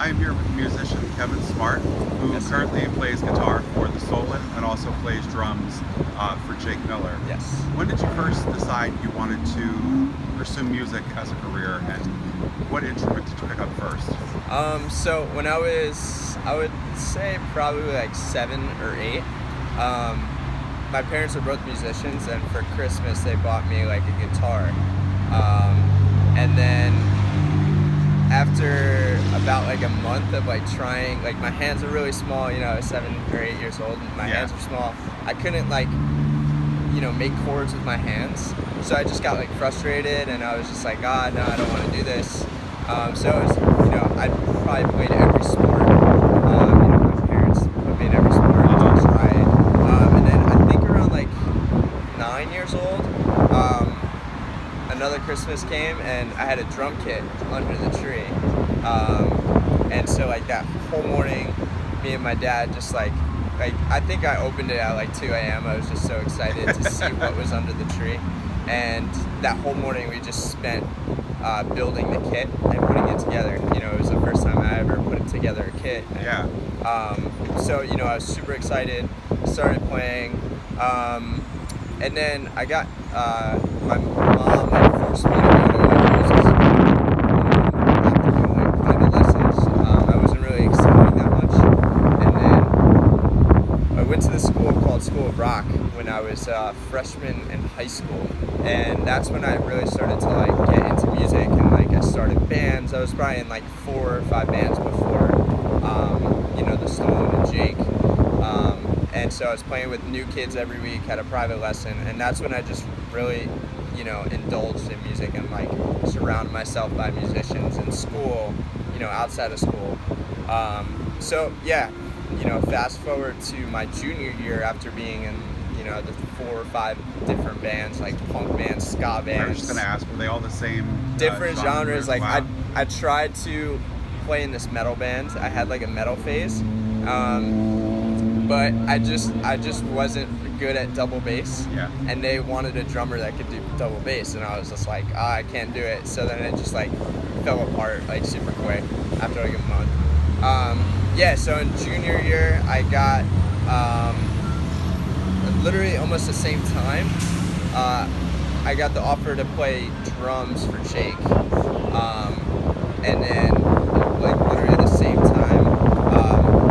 I am here with musician Kevin Smart, who Yes, sir. currently plays guitar for the Solon and also plays drums for Jake Miller. Yes. When did you first decide you wanted to pursue music as a career, and what instrument did you pick up first? So when I would say probably like 7 or 8. My parents are both musicians, and for Christmas they bought me like a guitar. And then after about like a month of like trying, like my hands are really small, I was 7 or 8 years old, and my hands are small. I couldn't like, make chords with my hands. So I just got like frustrated, and I was just like, no, I don't want to do this. So it was, I probably played every sport. My parents put me in every sport to try it. And then I think around like 9 years old, another Christmas came, and I had a drum kit under the tree. And so like that whole morning, me and my dad just like I think I opened it at like 2 a.m. I was just so excited to see what was under the tree. And that whole morning we just spent building the kit and putting it together. It was the first time I ever put together a kit. And, so, I was super excited, started playing. And then I got, my mom forced me to go to music school after doing like private lessons. I wasn't really excelling that much. And then I went to this school called School of Rock when I was a freshman in high school. And that's when I really started to like get into music, and like I started bands. I was probably in like 4 or 5 bands before, the Stone and Jake. And so I was playing with new kids every week, had a private lesson, and that's when I just really, indulged in music and like surrounded myself by musicians in school, outside of school. So yeah, fast forward to my junior year after being in, the 4 or 5 different bands, like punk bands, ska bands. I was just going to ask, were they all the same? Different genres. Like wow. I tried to play in this metal band. I had like a metal phase, but I just wasn't good at double bass. Yeah. And they wanted a drummer that could do double bass, and I was just like, I can't do it. So then it just like fell apart like super quick after like a month. So in junior year I got literally almost the same time, I got the offer to play drums for Jake. And then, like, literally at the same time,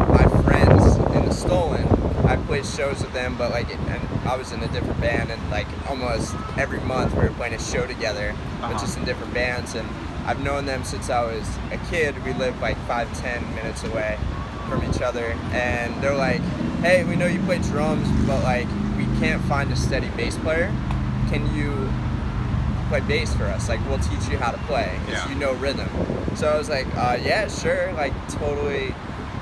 my friends in the Stolen, I played shows with them, but, like, and I was in a different band, and, like, almost every month we were playing a show together, but just in different bands. And I've known them since I was a kid. We lived, like, 5-10 minutes away from each other, and they're like, hey, we know you play drums, but like we can't find a steady bass player. Can you play bass for us? Like, we'll teach you how to play, because you know rhythm. So I was like, yeah, sure. Like, totally,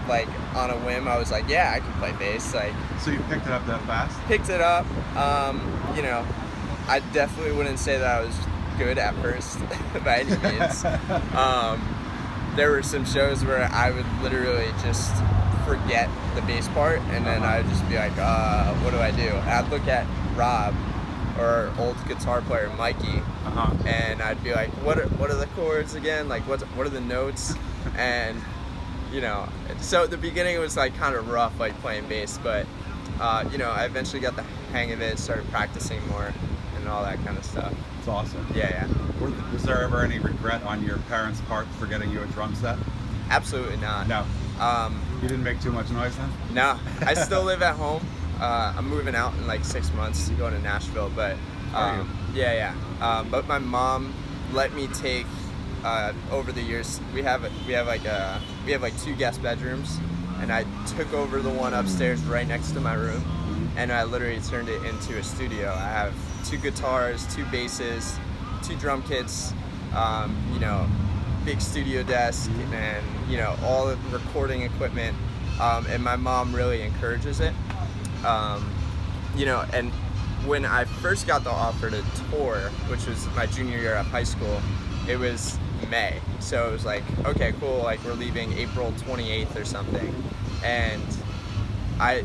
like, on a whim, I was like, yeah, I can play bass. Like, so you picked it up that fast? Picked it up. I definitely wouldn't say that I was good at first by any means. There were some shows where I would literally just forget the bass part, and then I would just be like, what do I do? And I'd look at Rob, or old guitar player Mikey, and I'd be like, what are the chords again? Like, what are the notes? And so at the beginning it was like kind of rough, like playing bass, but I eventually got the hang of it, started practicing more and all that kind of stuff. It's awesome. Yeah. Was there ever any regret on your parents' part for getting you a drum set? Absolutely not. No. You didn't make too much noise then? No. I still live at home. I'm moving out in like 6 months, going to Nashville, but but my mom let me take over the years. We have like 2 guest bedrooms, and I took over the one upstairs right next to my room, and I literally turned it into a studio. I have 2 guitars, 2 basses, 2 drum kits, big studio desk, and all the recording equipment, and my mom really encourages it. And when I first got the offer to tour, which was my junior year of high school, it was May. So it was like, okay, cool, like we're leaving April 28th or something. And I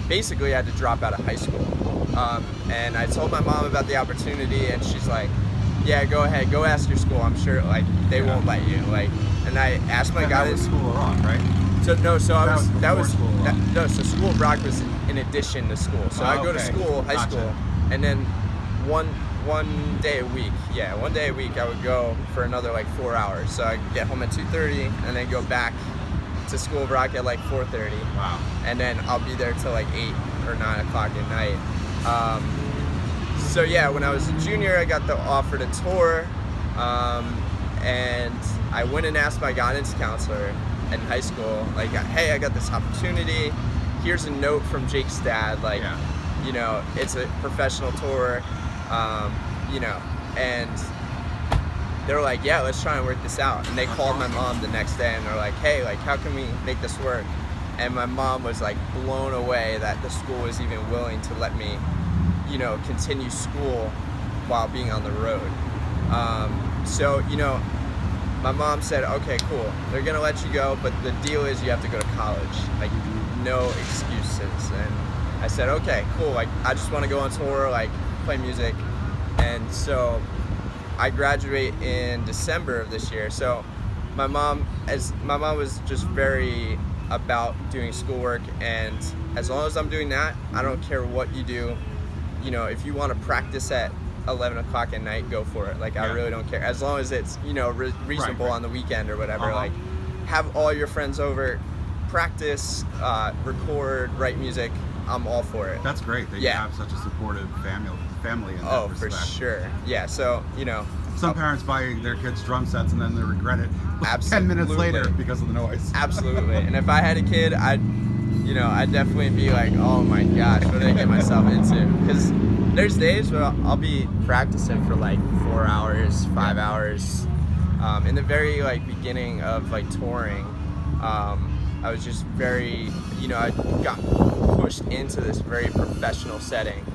basically had to drop out of high school. And I told my mom about the opportunity, and she's like, yeah, go ahead, go ask your school. I'm sure like they won't let you. Like, and I asked my That was guidance. School of Rock, right? So no, so That was before School of Rock. no. So School of Rock was in addition to school. So I go to Okay. school, high Gotcha. school, and then one day a week, I would go for another like 4 hours. So I get home at 2:30, and then go back to School of Rock at like 4:30, Wow. and then I'll be there till like 8 or 9 o'clock at night. So yeah, when I was a junior, I got the offer to tour, and I went and asked my guidance counselor in high school, like, hey, I got this opportunity. Here's a note from Jake's dad, like, Yeah. you know, it's a professional tour, you know, and they were like, yeah, let's try and work this out. And they called my mom the next day, and they're like, hey, like, how can we make this work? And my mom was like blown away that the school was even willing to let me, you know, continue school while being on the road. So, you know, my mom said, okay, cool, they're gonna let you go, but the deal is you have to go to college, like, no excuses. And I said, okay, cool, like, I just want to go on tour, like, play music. And so I graduate in December of this year. So my mom was just very about doing schoolwork, and as long as I'm doing that, I don't care what you do. You know, if you want to practice at 11 o'clock at night, go for it. Like, I Yeah. really don't care, as long as it's, you know, reasonable Right. on the weekend or whatever. Uh-huh. Like, have all your friends over, practice, record, write music. I'm all for it. That's great that you Yeah. have such a supportive family in that Oh, respect. for sure. Yeah. So, you know, Some parents buy their kids drum sets and then they regret it 10 minutes Absolutely. later because of the noise. absolutely. And if I had a kid, I'd definitely be like, oh my gosh, what did I get myself into? Because there's days where I'll be practicing for like 4 hours, 5 hours. In the very like beginning of like touring, I was just very, you know, I got pushed into this very professional setting.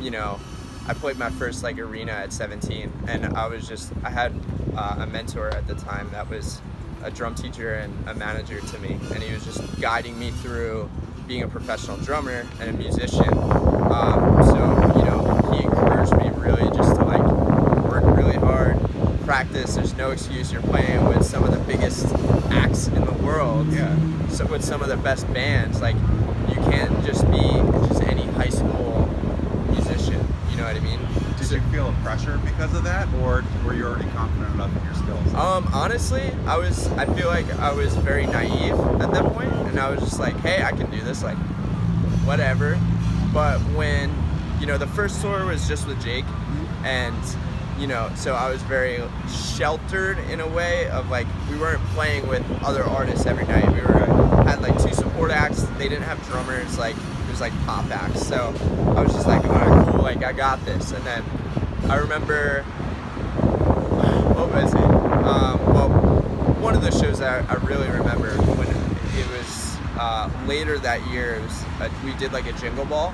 You know, I played my first like arena at 17, and I had a mentor at the time that was a drum teacher and a manager to me, and he was just guiding me through being a professional drummer and a musician. So, you know, he encouraged me really just to like work really hard, practice. There's no excuse. You're playing with some of the biggest acts in the world. Yeah. So with some of the best bands, like, you can't just be just any high school musician. You know what I mean? Did you feel a pressure because of that, or were you already confident enough in your skills? Honestly, I feel like I was very naive at that point, and I was just like, hey, I can do this, like, whatever. But when, you know, the first tour was just with Jake, and, you know, so I was very sheltered in a way of like, we weren't playing with other artists every night. We had like 2 support acts. They didn't have drummers. Like, it was like pop acts. So I was just like, all right, cool, like, I got this. And then I remember, what was it? Well, one of the shows that I really remember when it was later that year, it was we did like a jingle ball,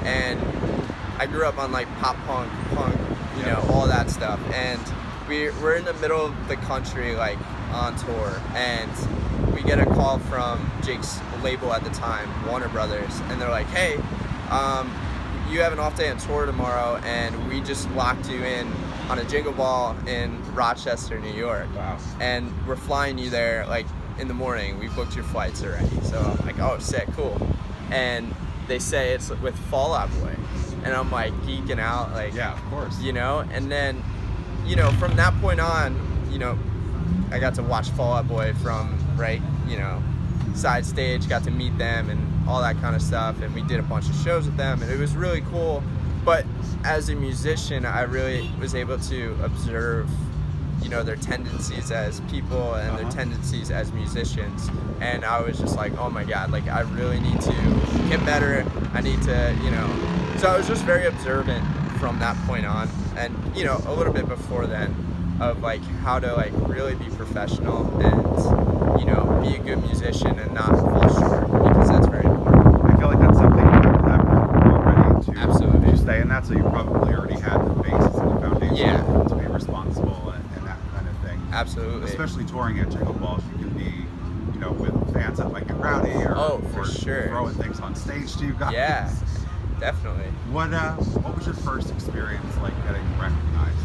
and I grew up on like pop punk, you know, all that stuff, and we're in the middle of the country, like, on tour, and we get a call from Jake's label at the time, Warner Brothers, and they're like, hey, you have an off day on tour tomorrow, and we just locked you in on a jingle ball in Rochester, New York. Wow. And we're flying you there like in the morning. We booked your flights already. So I'm like, oh, sick, cool. And they say it's with Fall Out Boy, and I'm like geeking out, like, Yeah, of course. you know. And then, you know, from that point on, you know, I got to watch Fall Out Boy from, right, you know, side stage, got to meet them and all that kind of stuff, and we did a bunch of shows with them, and it was really cool. But as a musician, I really was able to observe, you know, their tendencies as people and their tendencies as musicians, and I was just like, oh my god, like, I really need to get better. I need to, you know. So I was just very observant from that point on, and, you know, a little bit before then, of like how to like really be professional and, you know, be a good musician and not fall short, because that's very important. I feel like that's something you have already to Absolutely. to stay in that, so you probably already had the basis and the foundation Yeah. to be responsible and that kind of thing. Absolutely. Especially touring at Jingle Balls, you can be, you know, with fans that might get rowdy or, for or sure. throwing things on stage to you guys. Yeah, definitely. What was your first experience like getting recognized?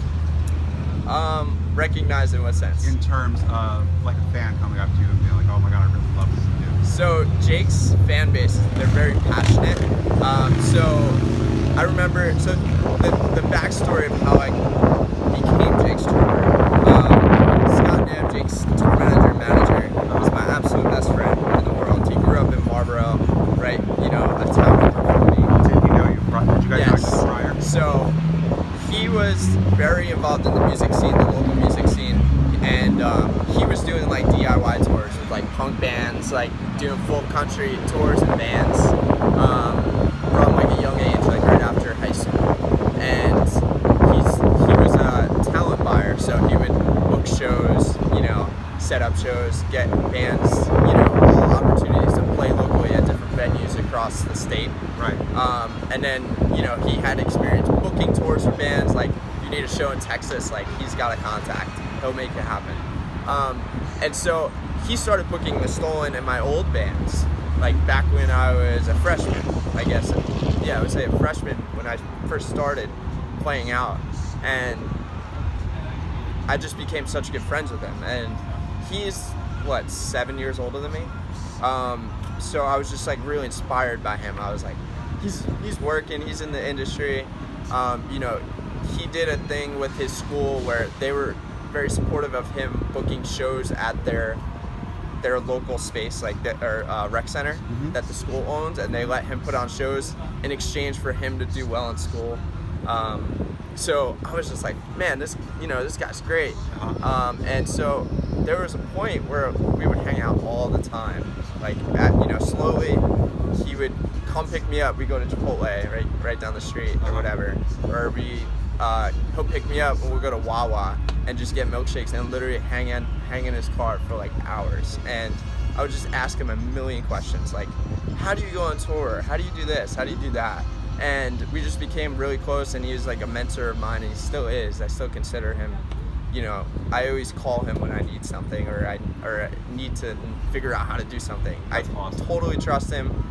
Recognized in what sense? In terms of like a fan coming up to you and being like, oh my god, I really love this dude. So Jake's fan base, they're very passionate. So I remember, the backstory of how I became Jake's tour. Scott Knapp, Jake's tour manager, was my absolute best friend in the world. He grew up in Marlboro, right? You know, a town from me. Did he know you? Did you guys know each Yes. other prior? So he was very involved in the music scene, the local music scene, and he was doing like DIY tours with like punk bands, like doing full country tours and bands from like a young age, like right after high school. And he was a talent buyer, so he would book shows, you know, set up shows, get bands, you know, all opportunities to play locally at different venues across the state. Right. And then, you know, he had experience booking tours for bands. Like, if you need a show in Texas, like, he's got a contact. He'll make it happen. And so he started booking the Stolen and my old bands, like back when I was a freshman, I guess. Yeah, I would say a freshman when I first started playing out. And I just became such good friends with him. And he's, what, 7 years older than me? So I was just like really inspired by him. I was like, he's working, he's in the industry. You know, he did a thing with his school where they were very supportive of him booking shows at their local space, like rec center that the school owns, and they let him put on shows in exchange for him to do well in school. So I was just like, man, this guy's great. And so there was a point where we would hang out all the time. Like, slowly he would come pick me up. We go to Chipotle right down the street or whatever, or he'll pick me up and we'll go to Wawa and just get milkshakes and literally hang in his car for like hours. And I would just ask him a million questions, like, how do you go on tour? How do you do this? How do you do that? And we just became really close, and he was like a mentor of mine, and he still is. I still consider him, you know, I always call him when I need something or I need to figure out how to do something. That's I awesome. totally trust him.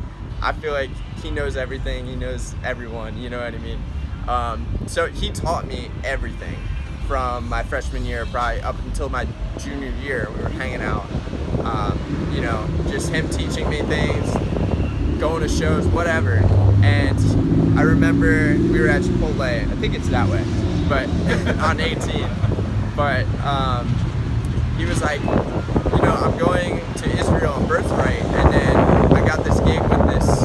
I feel like he knows everything. He knows everyone, you know what I mean? So he taught me everything from my freshman year, probably up until my junior year. We were hanging out, you know, just him teaching me things, going to shows, whatever. And I remember we were at Chipotle, I think it's that way, but on 18. But he was like, you know, I'm going to Israel on Birthright, and then I got this gig with this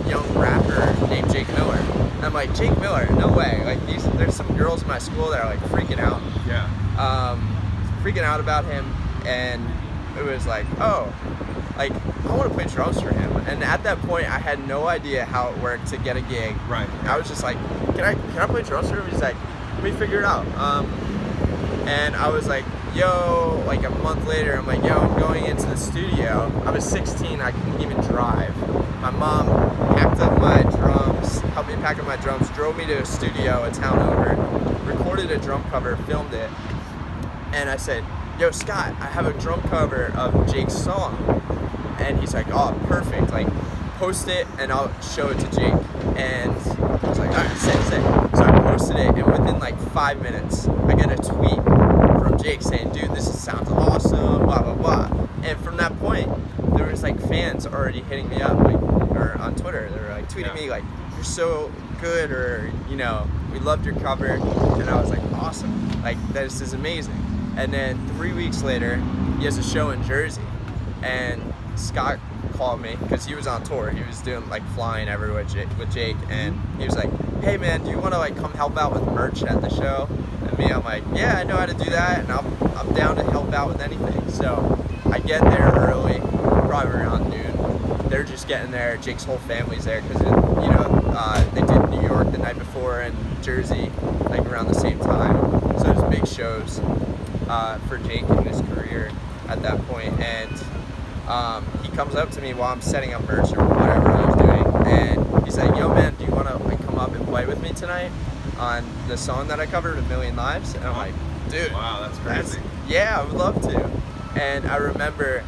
young rapper named Jake Miller. And I'm like, Jake Miller? No way. Like, there's some girls in my school that are like freaking out. Yeah. Freaking out about him, and it was like, oh, like, I want to play drums for him. And at that point, I had no idea how it worked to get a gig. Right. I was just like, can I play drums for him? He's like, let me figure it out. And I was like, yo, like a month later, I'm like, yo, I'm going into the studio. I was 16, I couldn't even drive. My mom packed up my drums, helped me pack up my drums, drove me to a studio a town over, recorded a drum cover, filmed it, and I said, yo, Scott, I have a drum cover of Jake's song. And he's like, oh, perfect, like, post it and I'll show it to Jake. And I was like, all right, sick. So I posted it, and within like 5 minutes, I get a tweet from Jake saying, dude, this sounds awesome, blah, blah, blah. And from that point, there was like fans already hitting me up, like, or on Twitter. They were like tweeting me like, you're so good, or, you know, we loved your cover. And I was like, awesome, like, this is amazing. And then 3 weeks later, he has a show in Jersey, and Scott called me because he was on tour. He was doing like flying everywhere with Jake, and he was like, hey man, do you want to like come help out with merch at the show? And me, I'm like, yeah, I know how to do that, and I'm down to help out with anything. So I get there early, probably around noon. They're just getting there. Jake's whole family's there because, you know, they did New York the night before and Jersey like around the same time. So there's big shows for Jake in his career at that point. And he comes up to me while I'm setting up merch or whatever I was doing, and he's like, yo man, do you want to like come up and play with me tonight on the song that I covered, A Million Lives? And I'm like, dude, wow, that's crazy. Yeah, I would love to. And I remember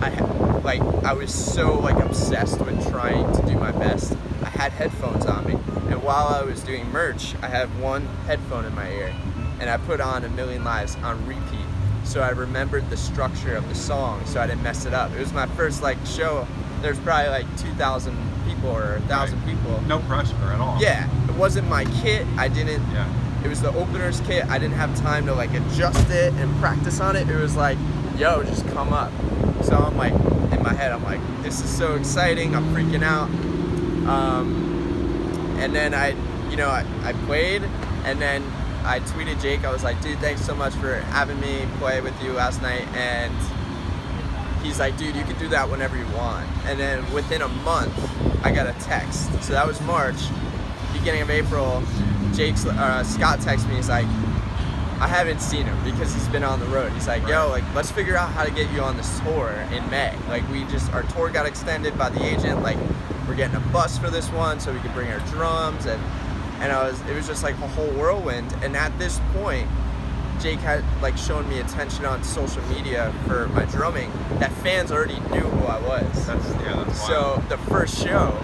I was so like obsessed with trying to do my best. I had headphones on me, and while I was doing merch, I had one headphone in my ear, and I put on A Million Lives on repeat. So I remembered the structure of the song, so I didn't mess it up. It was my first like show. There's probably like 2,000 people or 1,000 people. No pressure at all. Yeah, it wasn't my kit. I didn't. Yeah. It was the opener's kit. I didn't have time to like adjust it and practice on it. It was like, yo, just come up. So I'm like, in my head, I'm like, this is so exciting. I'm freaking out. And then I played, and then I tweeted Jake. I was like, dude, thanks so much for having me play with you last night. And he's like, dude, you can do that whenever you want. And then within a month, I got a text. So that was March. Beginning of April, Scott texted me. He's like, I haven't seen him because he's been on the road. He's like, yo, like, let's figure out how to get you on this tour in May. Like, our tour got extended by the agent. Like, we're getting a bus for this one so we could bring our drums. And it was just like a whole whirlwind. And at this point, Jake had like shown me attention on social media for my drumming that fans already knew who I was. That's so the first show,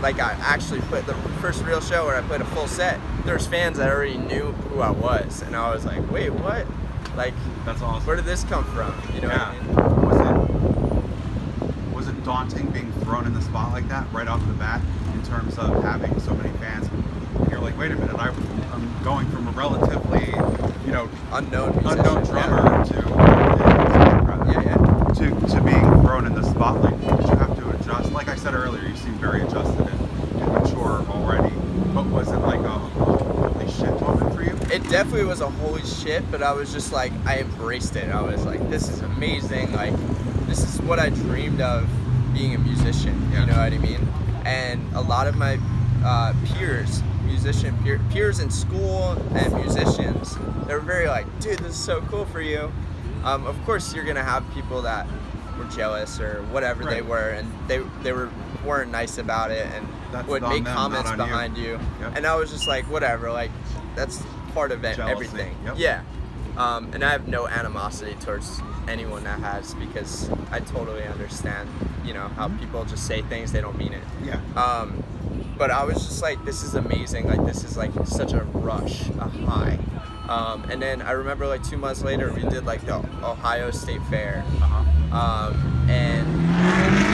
like I actually played the first real show where I played a full set, there's fans that already knew who I was, and I was like, wait, what? Like, that's awesome. Where did this come from? You know what I mean? Was it daunting being thrown in the spot like that right off the bat in terms of having so many fans? You're like, wait a minute, I'm going from a relatively, unknown drummer to being thrown in the spotlight. Did you have to adjust? Like I said earlier, you seem very adjusted and mature already. But was it like a holy shit moment for you? It definitely was a holy shit, but I was just like, I embraced it. I was like, this is amazing. Like, this is what I dreamed of being a musician. You know what I mean? And a lot of my peers in school and musicians, they were very like, dude, this is so cool for you. Of course you're gonna have people that were jealous or whatever they were, and they weren't nice about it and would make comments behind you. Yep. And I was just like, whatever, like that's part of everything. Yep. Yeah. And I have no animosity towards anyone that has, because I totally understand, how people just say things, they don't mean it. Yeah. But I was just like, this is amazing. Like, this is like such a rush, a high. And then I remember like 2 months later, we did like the Ohio State Fair. And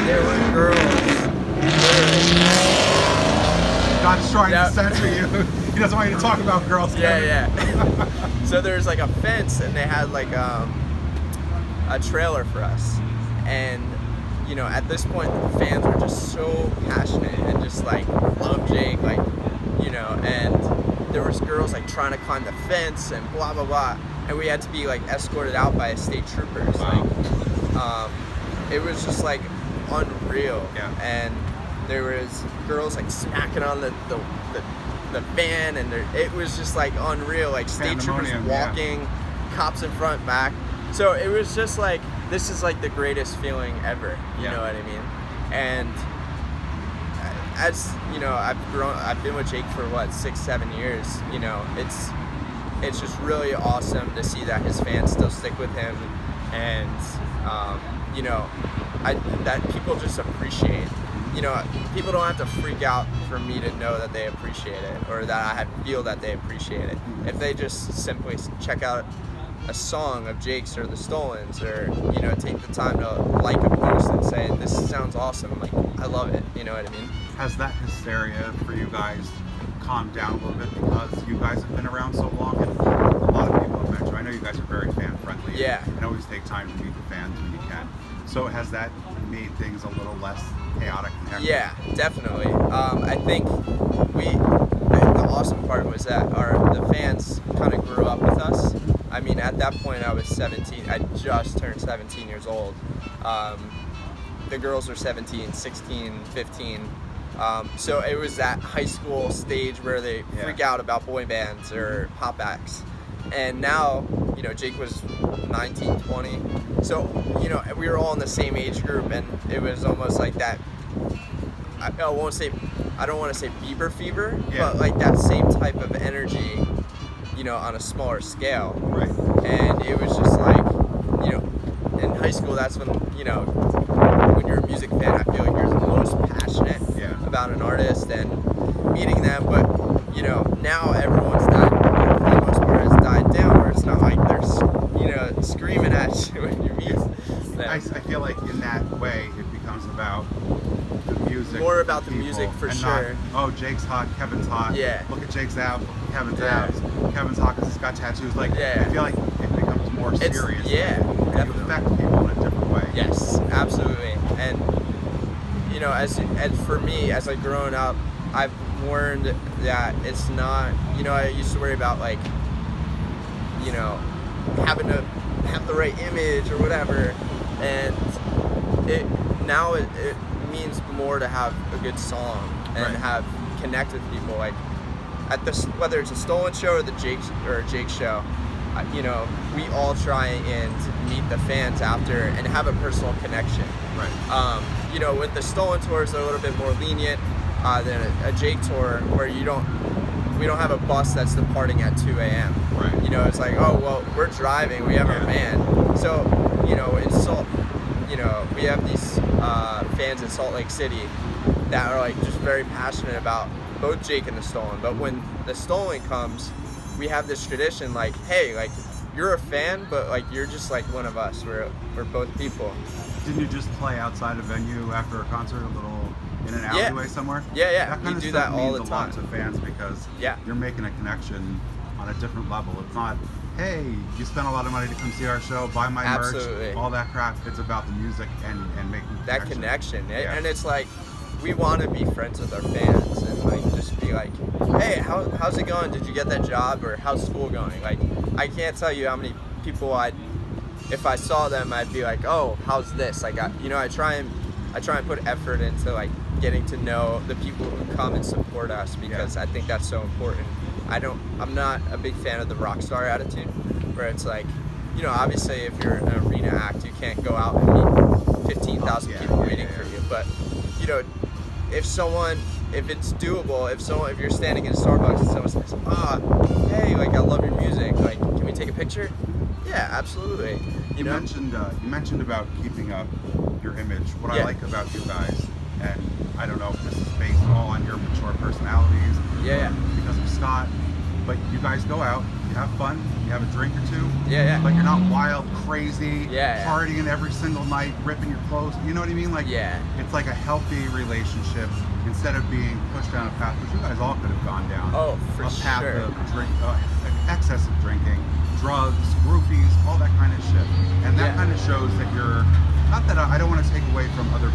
there were girls. God's trying to censor you. He doesn't want you to talk about girls. Yeah. So there's like a fence, and they had like a trailer for us. And at this point, the fans were just so passionate and just like love Jake, like, and there was girls like trying to climb the fence and blah blah blah, and we had to be like escorted out by state troopers. Wow. Like, it was just like unreal. Yeah. And there was girls like smacking on the van, and it was just like unreal. Like state troopers walking, cops in front, back. So it was just like, this is like the greatest feeling ever. You know what I mean? And as I've been with Jake for 6-7 years. It's just really awesome to see that his fans still stick with him, and that people just appreciate. People don't have to freak out for me to know that they appreciate it, or that I feel that they appreciate it. If they just simply check out a song of Jake's or the Stolens, or take the time to like a post and say, this sounds awesome, like I love it, you know what I mean? Has that hysteria for you guys calmed down a little bit because you guys have been around so long, and a lot of people have met you? I know you guys are very fan friendly and always take time to meet the fans when you can. So has that made things a little less chaotic and hectic? Yeah, definitely. I think the awesome part was that the fans kind of grew up with us. I mean, at that point I was 17. I just turned 17 years old. The girls were 17, 16, 15. So it was that high school stage where they freak out about boy bands or pop acts. And now, Jake was 19, 20. So, we were all in the same age group, and it was almost like that. I don't want to say Bieber fever, but like that same type of energy, on a smaller scale. Right. And it was just like, in high school, that's when, when you're a music fan, I feel like you're the most passionate about an artist and meeting them. But, now everyone's died, for the most part, has died them. I feel like in that way it becomes about the music. More about the music for sure. Not, oh, Jake's hot, Kevin's hot. Yeah. Look at Jake's abs, look at Kevin's abs. Kevin's hot because he's got tattoos. Like, I feel like it becomes more serious. Yeah, you affect people in a different way. Yes, absolutely. And you know, as for me, as like growing up, I've learned that it's not. You know, I used to worry about like, you know, having to have the right image or whatever, and it means more to have a good song and have connect with people. Like at this, whether it's a Stolen show or the Jake show, you know, we all try and meet the fans after and have a personal connection. Right. You know, with the Stolen tours, they're a little bit more lenient than a Jake tour, where we don't have a bus that's departing at 2 a.m. Right. You know, it's like, oh well, we're driving, we have our van. So, you know, we have these fans in Salt Lake City that are like just very passionate about both Jake and the Stolen. But when the Stolen comes, we have this tradition like, hey, like you're a fan, but like you're just like one of us. We're both people. Didn't you just play outside a venue after a concert, a little in an alleyway somewhere? Yeah. That kind we of do stuff that all the means time. a lot to fans because you're making a connection on a different level. It's not, hey, you spent a lot of money to come see our show, buy my merch, all that crap. It's about the music and making that connection. And it's like, we want to be friends with our fans and like just be like, hey, how's it going? Did you get that job? Or how's school going? Like, I can't tell you how many people if I saw them, I'd be like, oh, how's this? Like, I try and put effort into like getting to know the people who come and support us, because I think that's so important. I'm not a big fan of the rock star attitude, where it's like, you know, obviously if you're an arena act, you can't go out and meet 15,000 people waiting for you. But, you know, if it's doable, if you're standing in a Starbucks and someone says, hey, like, I love your music, like, can we take a picture? Yeah, absolutely. You know? You mentioned about keeping up your image. What I like about you guys, and I don't know if this is based all on your mature personalities, because of Scott, but you guys go out, you have fun, you have a drink or two, but you're not wild, crazy, partying every single night, ripping your clothes. You know what I mean? Like, it's like a healthy relationship instead of being pushed down a path, which you guys all could have gone down. Oh, for a path sure. of excessive drinking, drugs, groupies, all that kind of shit. And that kind of shows that you're, not that I don't want to take away from other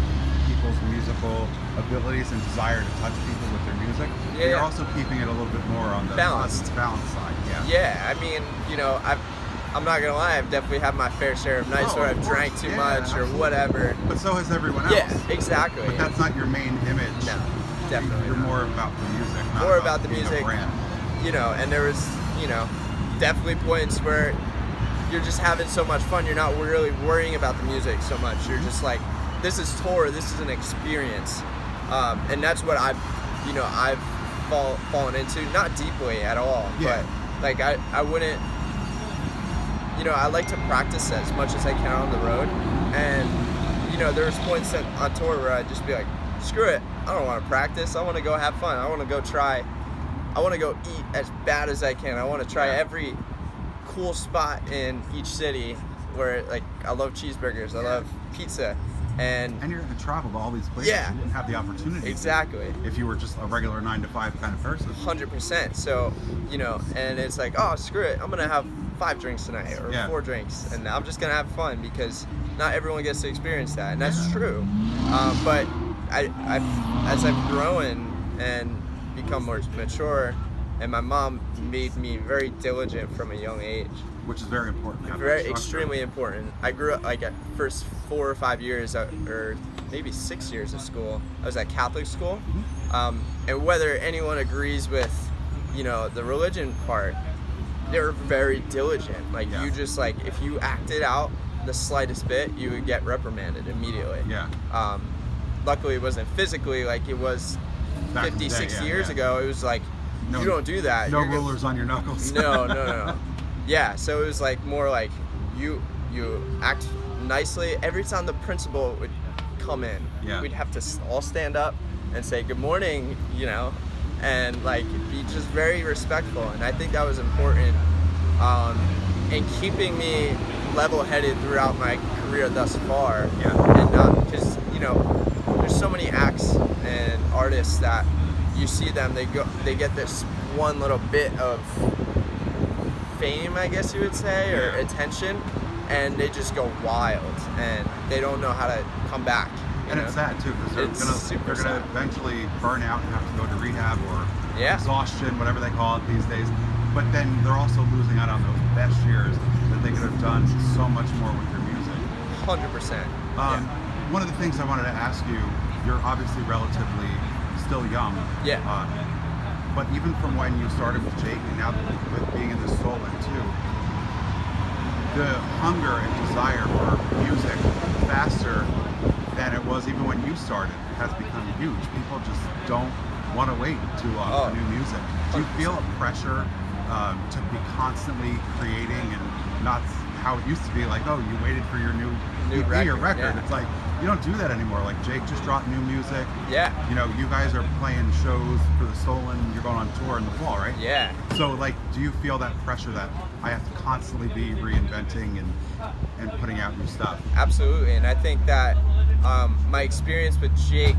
people's musical abilities and desire to touch people with their music. But you're also keeping it a little bit more on the balanced side. I mean, you know, I'm not gonna lie, I've definitely had my fair share of nights where I've drank too much or whatever. But so has everyone else. Yeah, exactly. But that's not your main image. No, definitely. You're more about the music. Not more about the being music. A brand. You know, and there was, you know, definitely points where you're just having so much fun. You're not really worrying about the music so much. You're just like, this is tour. This is an experience, and that's what I've fallen into. Not deeply at all, but like I wouldn't. You know, I like to practice as much as I can on the road, and you know, there's points on tour where I'd just be like, screw it. I don't want to practice. I want to go have fun. I want to go try. I want to go eat as bad as I can. I want to try every cool spot in each city where, like, I love cheeseburgers, I love pizza, and you're going to travel to all these places. You wouldn't have the opportunity. Exactly. If you were just a regular 9-to-5 kind of person. 100%. So, you know, and it's like, oh, screw it. I'm going to have 5 drinks tonight or 4 drinks, and I'm just going to have fun, because not everyone gets to experience that, and that's true. But as I've grown and become more mature, and my mom made me very diligent from a young age, which is very important. Very extremely important. I grew up, like, at first 4 or 5 years, or maybe 6 years of school, I was at Catholic school, and whether anyone agrees with, you know, the religion part, they're very diligent. Like, you just, like, if you acted out the slightest bit, you would get reprimanded immediately. Luckily it wasn't physically like it was 50, 60 years ago. It was like, you don't do that. No rulers on your knuckles. No. Yeah, so it was like more like you act nicely. Every time the principal would come in, we'd have to all stand up and say good morning, you know, and like be just very respectful. And I think that was important in keeping me level-headed throughout my career thus far. Yeah. And not because there's so many acts and artists that you see them, they get this one little bit of fame, I guess you would say, or attention, and they just go wild, and they don't know how to come back. And it's sad too, because they're gonna eventually burn out and have to go to rehab or exhaustion, whatever they call it these days. But then they're also losing out on those best years that they could have done so much more with their music. 100%. One of the things I wanted to ask you, you're obviously relatively still young. Yeah. But even from when you started with Jake and now with being in the Stolen too, the hunger and desire for music faster than it was even when you started has become huge. People just don't want to wait for new music. Do you feel a pressure to be constantly creating and not how it used to be like, oh, you waited for your new EP or record? Yeah. It's like, you don't do that anymore. Like Jake just dropped new music. Yeah. You guys are playing shows for the Stolen. You're going on tour in the fall, right? Yeah. So like, do you feel that pressure that I have to constantly be reinventing and putting out new stuff? Absolutely. And I think that my experience with Jake,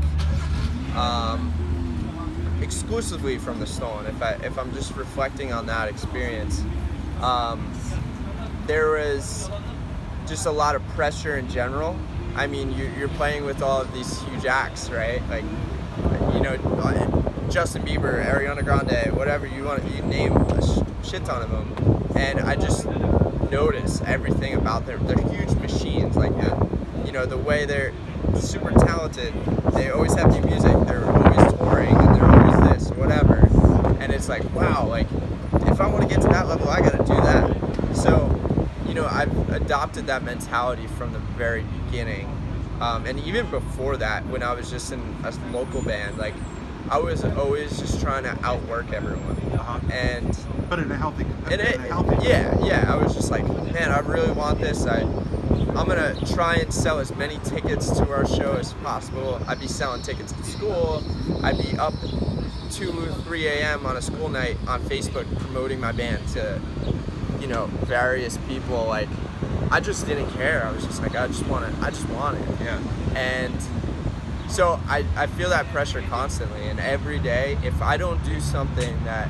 exclusively from the Stolen, if I'm just reflecting on that experience, there was just a lot of pressure in general. I mean, you're playing with all of these huge acts, right? Like, Justin Bieber, Ariana Grande, whatever you want, you name a shit ton of them. And I just notice everything about them. They're huge machines, like the way they're super talented. They always have new music. They're always touring, and they're always this or whatever. And it's like, wow, like if I want to get to that level, I got to do that. So, I've adopted that mentality from the very beginning. And even before that, when I was just in a local band, like I was always just trying to outwork everyone. But in a healthy yeah. I was just like, man, I really want this. I'm gonna try and sell as many tickets to our show as possible. I'd be selling tickets at school. I'd be up 2 or 3 a.m. on a school night on Facebook promoting my band to various people. Like, I just didn't care. I was just like, I just want it. Yeah. And so I feel that pressure constantly, and every day, if I don't do something that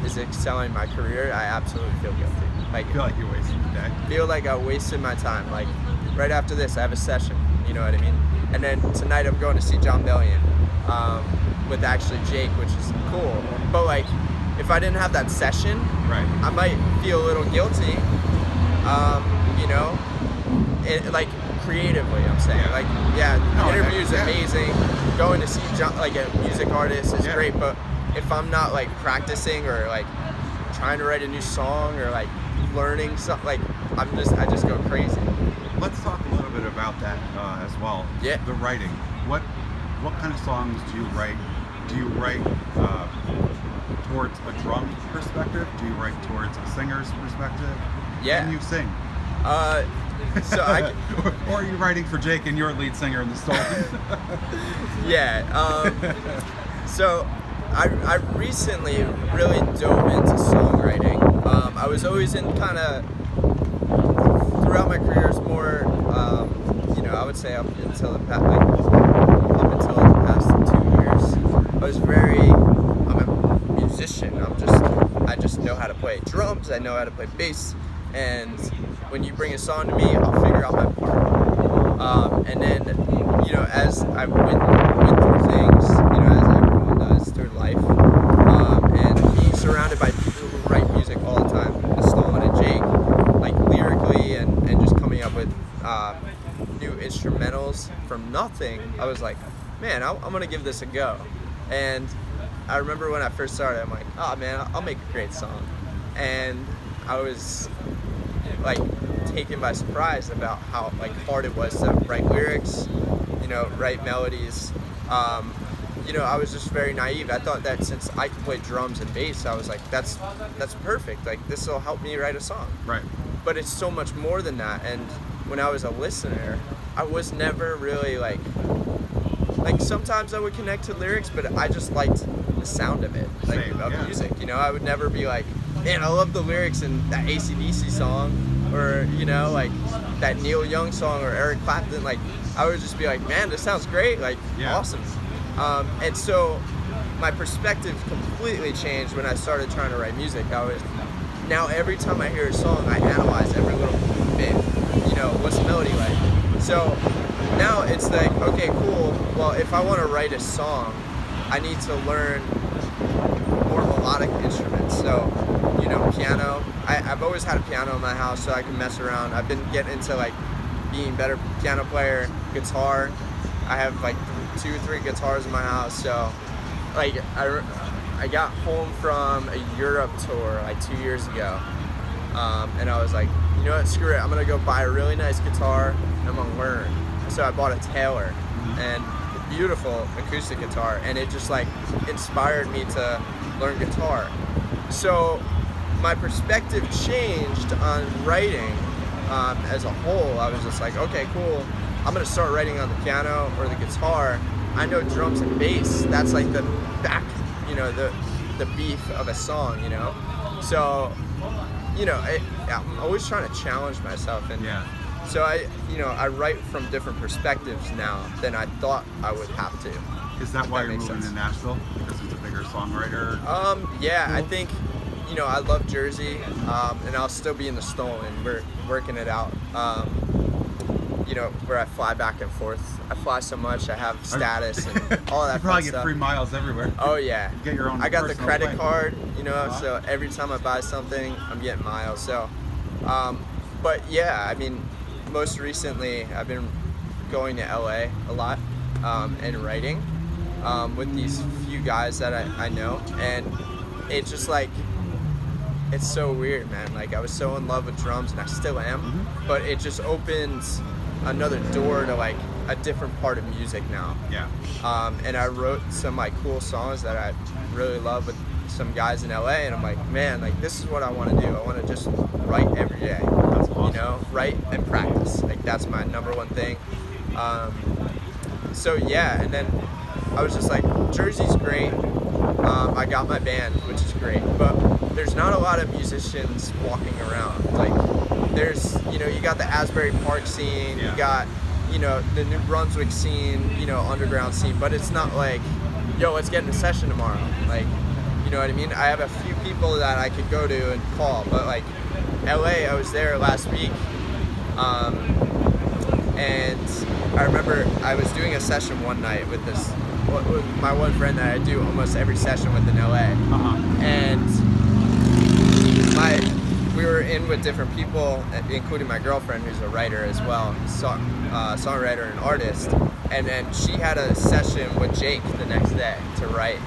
is excelling my career, I absolutely feel guilty. Like, I feel like you're wasting the day. Feel like I wasted my time. Like, right after this, I have a session, you know what I mean? And then tonight I'm going to see John Bellion with actually Jake, which is cool. But like, if I didn't have that session, right, I might feel a little guilty, like creatively, I'm saying. Like, interviews amazing. Going to see John, like a music artist is great, but if I'm not like practicing or like trying to write a new song or like learning something, like I just go crazy. Let's talk a little bit about that as well. Yeah. The writing. What kind of songs do you write? Do you write towards a drum perspective? Do you write towards a singer's perspective? Yeah. Can you sing? So or are you writing for Jake and you're lead singer in the Stolen? Yeah. So I recently really dove into songwriting. I was always in kind of throughout my career is more, I would say up until the past 2 years, I was I'm a musician. I just know how to play drums. I know how to play bass. And when you bring a song to me, I'll figure out my part. And then, as I went through things, as everyone does through life, and being surrounded by people who write music all the time, Stolen and Jake, like lyrically and just coming up with new instrumentals from nothing, I was like, man, I'm going to give this a go. And I remember when I first started, I'm like, oh man, I'll make a great song. And I was like taken by surprise about how like hard it was to write lyrics, write melodies. I was just very naive. I thought that since I could play drums and bass, I was like, that's perfect. Like, this will help me write a song. Right. But it's so much more than that. And when I was a listener, I was never really like sometimes I would connect to lyrics, but I just liked the sound of it, like of music. I would never be like, man, I love the lyrics in that AC/DC song, or like that Neil Young song or Eric Clapton, like I would just be like, man, this sounds great, like awesome. And so my perspective completely changed when I started trying to write music. Now every time I hear a song, I analyze every little bit, what's the melody like? So now it's like, okay, cool, well, if I want to write a song, I need to learn more melodic instruments. So, piano. I've always had a piano in my house so I can mess around. I've been getting into like being better piano player, guitar. I have like 2 or 3 guitars in my house. So like I got home from a Europe tour like 2 years ago. And I was like, you know what, screw it. I'm going to go buy a really nice guitar and I'm going to learn. So I bought a Taylor and a beautiful acoustic guitar, and it just like inspired me to learn guitar. So my perspective changed on writing as a whole. I was just like, okay, cool. I'm going to start writing on the piano or the guitar. I know drums and bass. That's like the back, the beef of a song, So, I'm always trying to challenge myself. And so I write from different perspectives now than I thought I would have to. Is that why you're moving to Nashville? Because it's a bigger songwriter? Yeah, I think, I love Jersey, and I'll still be in the Stolen. We're working it out. Where I fly back and forth. I fly so much, I have status and all that. You probably get stuff. free miles everywhere. Oh yeah. You get your own. I got the credit plane. card, so every time I buy something, I'm getting miles. So, but yeah, I mean, most recently I've been going to LA a lot and writing with these few guys that I know, and it's just like, it's so weird, man. Like I was so in love with drums, and I still am, but it just opens another door to like a different part of music now. Yeah. And I wrote some like cool songs that I really love with some guys in LA, and I'm like, man, like this is what I want to do. I want to just write every day. That's awesome. Write and practice. Like that's my number one thing. So yeah, and then I was just like, Jersey's great. I got my band, which is great, but there's not a lot of musicians walking around. Like there's, you got the Asbury Park scene, you got, the New Brunswick scene, underground scene, but it's not like, yo, let's get in a session tomorrow. Like, you know what I mean? I have a few people that I could go to and call, but like LA, I was there last week, and I remember I was doing a session one night with my one friend that I do almost every session with in LA, and we were in with different people, including my girlfriend, who's a writer as well, songwriter and artist, and then she had a session with Jake the next day to write,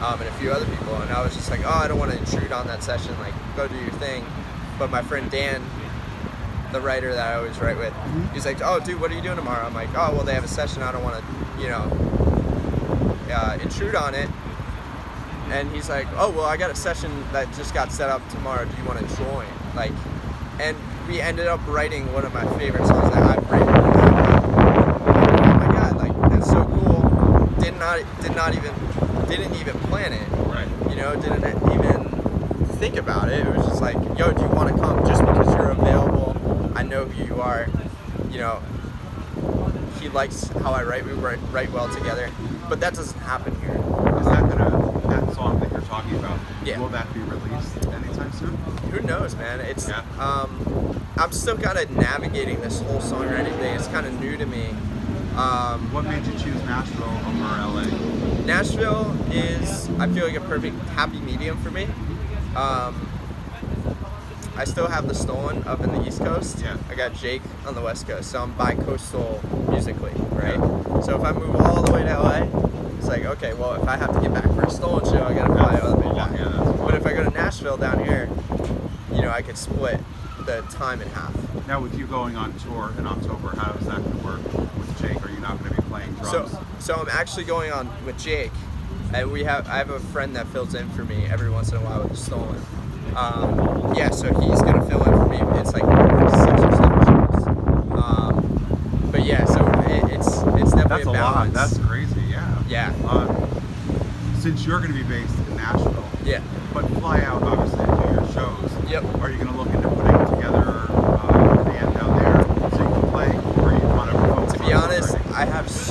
and a few other people, and I was just like, oh, I don't want to intrude on that session, like, go do your thing. But my friend Dan, the writer that I always write with, he's like, oh, dude, what are you doing tomorrow? I'm like, oh, well, they have a session, I don't want to, intrude on it. And he's like, oh, well, I got a session that just got set up tomorrow. Do you want to join? Like, and we ended up writing one of my favorite songs that I've written. Oh my God, like, that's so cool. Didn't even plan it. Right. Didn't even think about it. It was just like, yo, do you want to come? Just because you're available, I know who you are. He likes how I write. We write well together. But that doesn't happen here. Is that song that you're talking about? Yeah. Will that be released anytime soon? Who knows, man? It's I'm still kind of navigating this whole songwriting thing. It's kind of new to me. What made you choose Nashville over LA? Nashville is, I feel like, a perfect happy medium for me. I still have the Stolen up in the East Coast. Yeah. I got Jake on the West Coast, so I'm bi-coastal musically, right? So if I move all the way to LA, it's like, okay, well, if I have to get back for a Stolen show, I gotta fly all the way back. But if I go to Nashville down here, I could split the time in half. Now, with you going on tour in October, how is that going to work with Jake? Are you not going to be playing drums? So I'm actually going on with Jake, and I have a friend that fills in for me every once in a while with the Stolen. So he's gonna fill in for me. It's like 6 or 7 shows. But yeah, so it's definitely a balance. That's crazy. Yeah. Yeah. Since you're going to be based in Nashville. Yeah. But fly out obviously to your shows. Yep. Are you going to look into putting together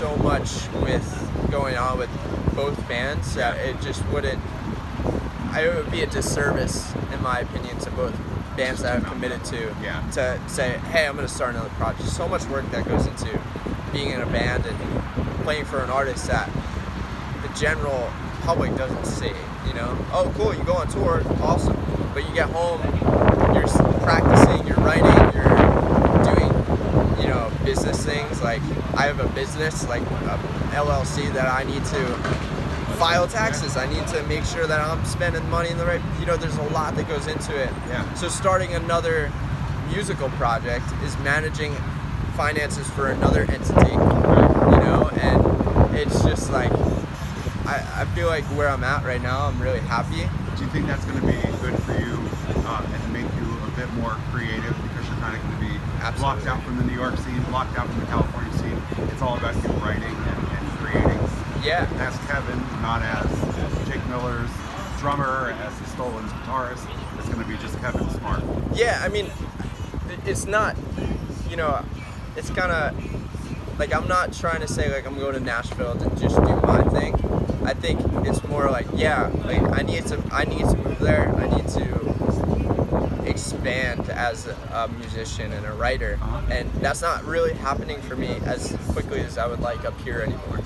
so much with going on with both bands that it just wouldn't. It would be a disservice, in my opinion, to both bands that I've committed to say, hey, I'm going to start another project. So much work that goes into being in a band and playing for an artist that the general public doesn't see. You know, oh, cool, you go on tour, awesome, but you get home, you're practicing, you're writing, you're doing, you know, business things. Like, I have a business, like a LLC, that I need to file taxes. I need to make sure that I'm spending money in the right, you know, there's a lot that goes into it. Yeah. So starting another musical project is managing finances for another entity, you know, and it's just like, I feel like where I'm at right now, I'm really happy. Do you think that's going to be good for you and make you a bit more creative, because you're kind of going to be blocked out from the New York scene, blocked out from the California scene? It's all about you writing and creating. Yeah. As Kevin, not as Jake Miller's drummer, as the Stolen's guitarist. It's going to be just Kevin Smart. Yeah, I mean, it's not, you know, it's kind of like, I'm not trying to say like I'm going to Nashville to just do my thing. I think it's more like, yeah, like I need to move there. I need to expand as a musician and a writer, and that's not really happening for me as quickly as I would like up here anymore.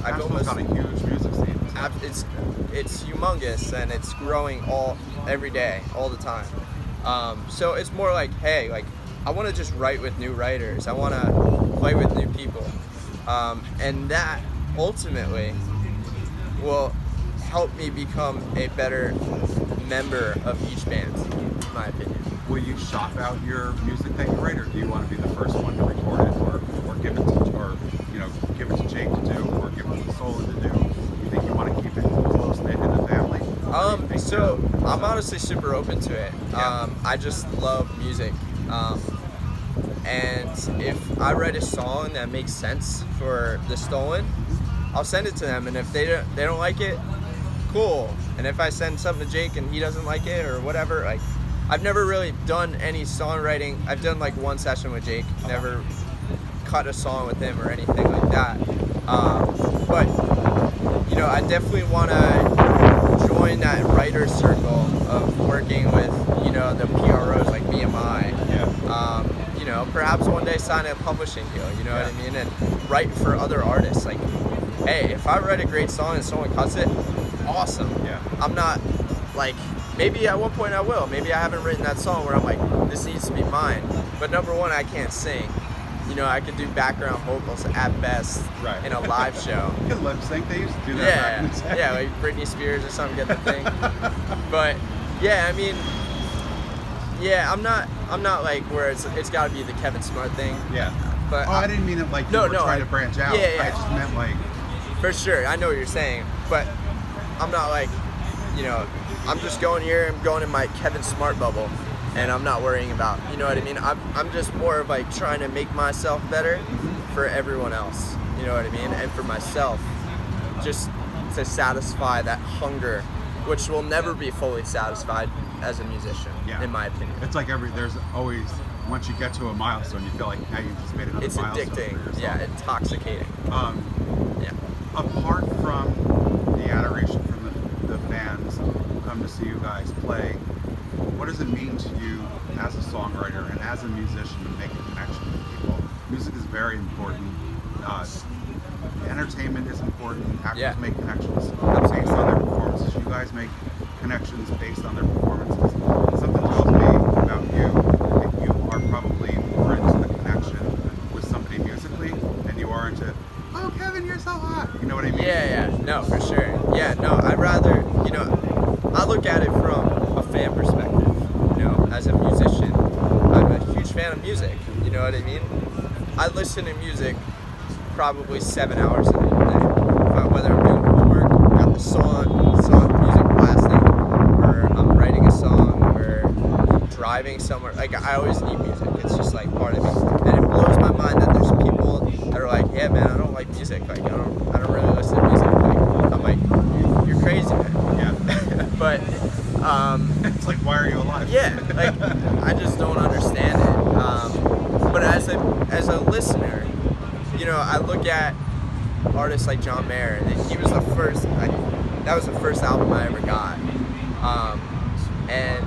I've almost got a huge music scene. It's humongous, and it's growing every day, all the time. So it's more like, hey, like I want to just write with new writers. I want to play with new people, and that ultimately will help me become a better member of each band, in my opinion. Will you shop out your music that you write, or do you want to be the first one to record it, or give it to, or you know, give it to Jake to do, or give it to Sola to do? You think you want to keep it close knit in the family? So I'm honestly super open to it. I just love music, and if I write a song that makes sense for the Stolen, I'll send it to them, and if they don't like it, cool. And if I send something to Jake and he doesn't like it or whatever, like, I've never really done any songwriting. I've done like one session with Jake, never cut a song with him or anything like that. But you know, I definitely want to join that writer circle of working with, you know, the PROs like BMI. You know, perhaps one day sign a publishing deal, you know what I mean, and write for other artists. Like, hey, if I write a great song and someone cuts it, awesome. I'm not like, maybe at one point I will. Maybe I haven't written that song where I'm like, this needs to be mine. But number one, I can't sing. You know, I could do background vocals at best in a live show. You can lip sync. They used to do that back in the day. Yeah, like Britney Spears or something, get the thing. But yeah, I mean, yeah, I'm not like where it's got to be the Kevin Smart thing. Yeah. But I didn't mean it like you were trying to branch out. Yeah. I just meant like. For sure, I know what you're saying, but I'm not like, you know, I'm just going here, I'm going in my Kevin Smart bubble, and I'm not worrying about, you know what I mean? I'm just more of like trying to make myself better for everyone else, you know what I mean? And for myself, just to satisfy that hunger, which will never be fully satisfied as a musician, in my opinion. It's like there's always, once you get to a milestone, you feel like now you've just made another milestone. It's addicting, intoxicating. Apart from the adoration from the fans who come to see you guys play, what does it mean to you as a songwriter and as a musician to make a connection with people? Music is very important. Entertainment is important. Actors make connections based on their performances. You guys make connections based on their performances. Something tells me about you that you are probably more into the connection with somebody musically than you are into, oh, Kevin, you're so hot. You know what I mean? Yeah. No, for sure. Yeah, no, I'd rather, you know, I look at it from a fan perspective, you know, as a musician. I'm a huge fan of music, you know what I mean? I listen to music probably 7 hours a day. Whether I'm doing homework, got the song music blasting, or I'm writing a song, or driving somewhere. Like, I always need music. It's just like part of me. And it blows my mind that there's people that are like, yeah, man, I don't like music. Like, I don't really listen to music. Like, I'm like, you're crazy, man. Yeah. But it's like, why are you alive? Yeah, like, I just don't understand it. But as a listener, I look at artists like John Mayer, and he was the first. That was the first album I ever got, and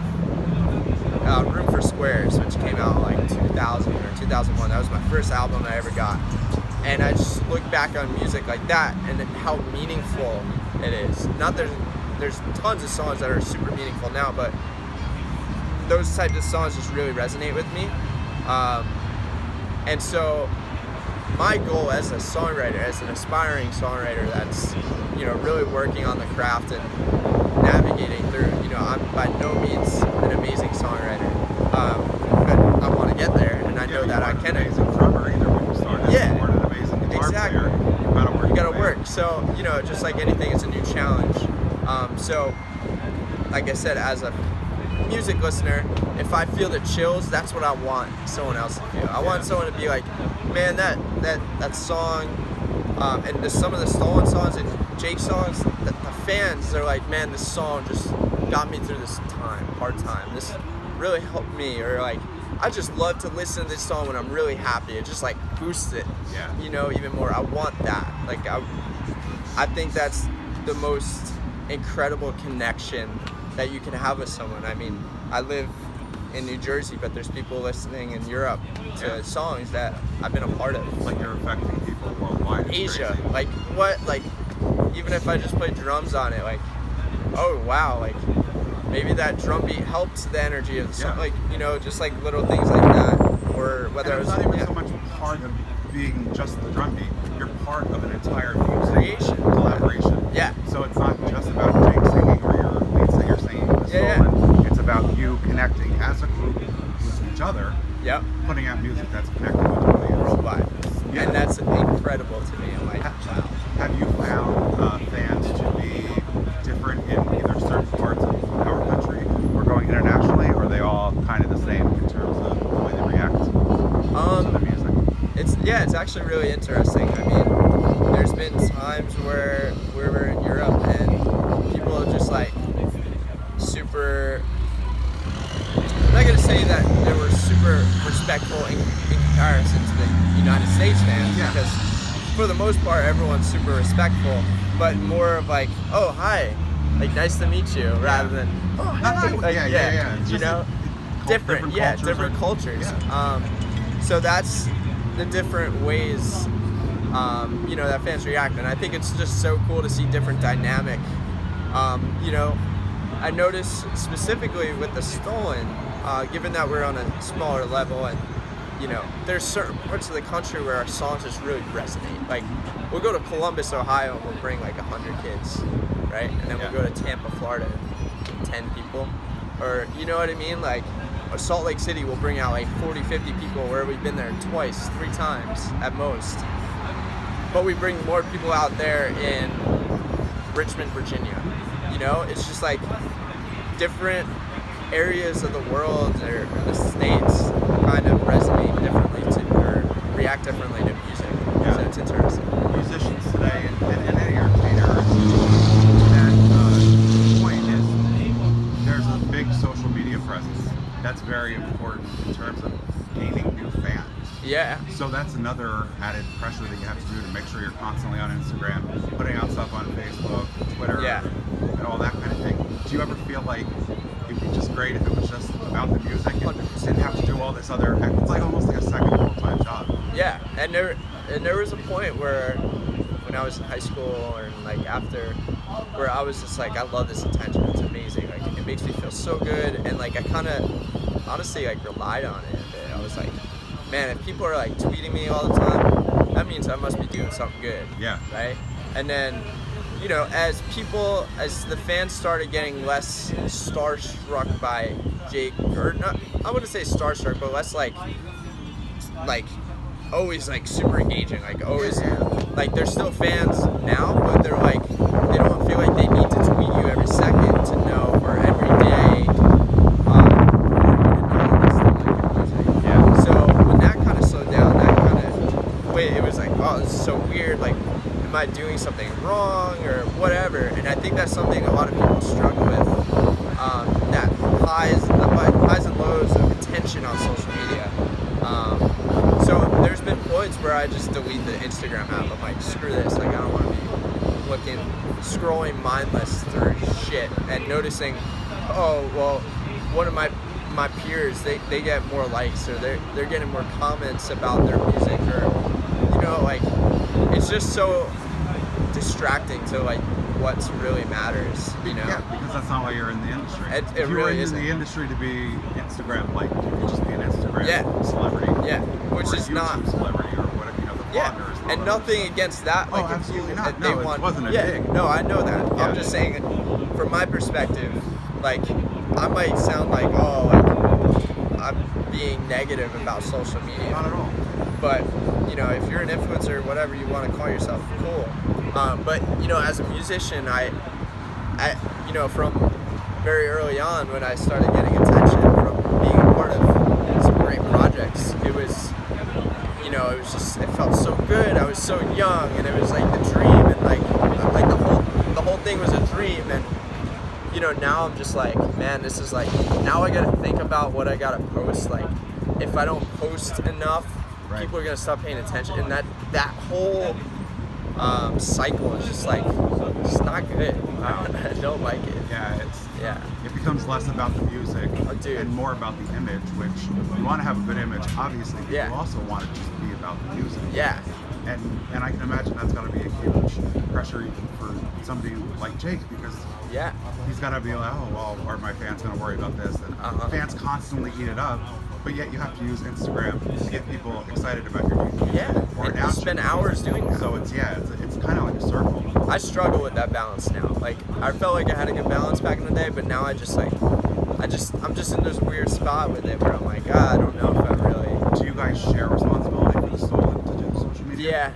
Room for Squares, which came out like 2000 or 2001. That was my first album I ever got, and I just look back on music like that and how meaningful it is. Not there's tons of songs that are super meaningful now, but those types of songs just really resonate with me, and so my goal as a songwriter, as an aspiring songwriter that's really working on the craft and navigating through, I'm by no means an amazing songwriter, but I want to get there, and I know that I can. An amazing drummer either when you started. Yeah, you weren't an amazing guitar exactly. player. You gotta work. So just like anything, it's a new challenge. So like I said, as a music listener, if I feel the chills, that's what I want someone else to feel. I want someone to be like, man, that song, and some of the Stolen songs and Jake songs, the fans, they're like, man, this song just got me through this hard time. This really helped me, or like, I just love to listen to this song when I'm really happy. It just like boosts it, even more. I want that. Like, I think that's the most incredible connection that you can have with someone. I mean, I live in New Jersey, but there's people listening in Europe to songs that I've been a part of. Like, you're affecting people worldwide. Asia, like what? Like, even if I just play drums on it, like, oh wow, like maybe that drum beat helped the energy of the song. Like, just like little things like that, or whether and it was not even so much part of being just the drum beat. You're part of an entire music creation, collaboration. Yeah. So it's not just about Jake singing or your lead singer singing the Stolen. It's about you connecting as a group with each other. Yep. Putting out music that's connected with the audience. Worldwide. Yeah. And that's incredible to me. I'm like, wow. Have you found fans to be different in either certain parts of our country or going internationally, or are they all kind of the same in terms of the way they react to the music? It's actually really interesting. I mean, there's been times where we were in Europe and people are just like super, I'm not going to say that they were super respectful in comparison to the United States fans, because for the most part everyone's super respectful, but more of like, oh hi, like nice to meet you, rather than oh hi, like, different cultures. So that's the different ways that fans react, and I think it's just so cool to see different dynamic. I noticed specifically with the Stolen, given that we're on a smaller level, and there's certain parts of the country where our songs just really resonate. Like, we'll go to Columbus, Ohio, and we'll bring like 100 kids, right? And then we'll go to Tampa, Florida, and 10 people, or you know what I mean? Like, Salt Lake City will bring out like 40, 50 people where we've been there twice, 3 times at most. But we bring more people out there in Richmond, Virginia. It's just like different areas of the world or the states kind of resonate differently or react differently to music. So it's interesting. Musicians today and any entertainer, that point is there's a big social media presence. That's very important in terms of gaining new fans. Yeah. So that's another added pressure that you have to do to make sure you're constantly on Instagram, putting out stuff on Facebook, Twitter, and all that kind of thing. Do you ever feel like it'd be just great if it was just about the music and didn't have to do all this other, it's like almost like a second full-time job. Yeah, and there was a point where when I was in high school or like after, where I was just like, I love this attention, it's amazing, like it makes me feel so good, and like I kind of honestly like relied on it a bit. I was like, man, if people are like tweeting me all the time, that means I must be doing something good. Yeah. Right? And then, as the fans started getting less starstruck by Jake, or not, I wouldn't say starstruck, but less like always like super engaging, like always, like they're still fans now, but they're like, they don't feel like they need to tweet you every second to know, or every day, So when that kind of slowed down, it was like, oh, this is so weird, like, am I doing something wrong or whatever? And I think that's something a lot of people struggle with, that highs and lows of attention on social media. So there's been points where I just delete the Instagram app. I'm like, screw this. Like, I don't want to be scrolling mindless through shit and noticing, oh, well, one of my peers, they get more likes, or they're getting more comments about their music, or, you know, like, it's just so distracting to, like, what really matters, you know? Yeah, because that's not why you're in the industry. It if you really were isn't. in the industry to be Instagram, like, you could just be an Instagram celebrity. Yeah, which or is a YouTube not celebrity, or whatever, you know, the vloggers. And nothing against that. Like, oh, absolutely not. They No, want, it wasn't a dig. No, I know that. Yeah. I'm just saying, from my perspective, like, I might sound like, oh, like, I'm being negative about social media. Not at all. But, you know, if you're an influencer, whatever you want to call yourself, cool. But, you know, as a musician, I, you know, from very early on when I started getting attention from being a part of some great projects, it was, you know, it was just, it felt so good. I was so young, and it was like the dream, and like the whole thing was a dream. And, you know, now I'm just like, man, this is like, now I gotta think about what I gotta post. Like, if I don't post enough, people are gonna stop paying attention, and that whole cycle is just like, it's not good. I don't like it. Yeah, it becomes less about the music and more about the image, which you want to have a good image, obviously, but you also want it to just be about the music. Yeah. And I can imagine that's got to be a huge pressure even for somebody like Jake, because he's got to be like, oh, well, are my fans going to worry about this? And fans constantly eat it up, but yet you have to use Instagram to get people excited about your music. Yeah, or and you spend hours doing that. So it's kind of like a circle. I struggle with that balance now. Like, I felt like I had a good balance back in the day, but now I just like, I'm just in this weird spot with it where I'm like, I don't know if I really. Do you guys share responsibility for the to do the social media?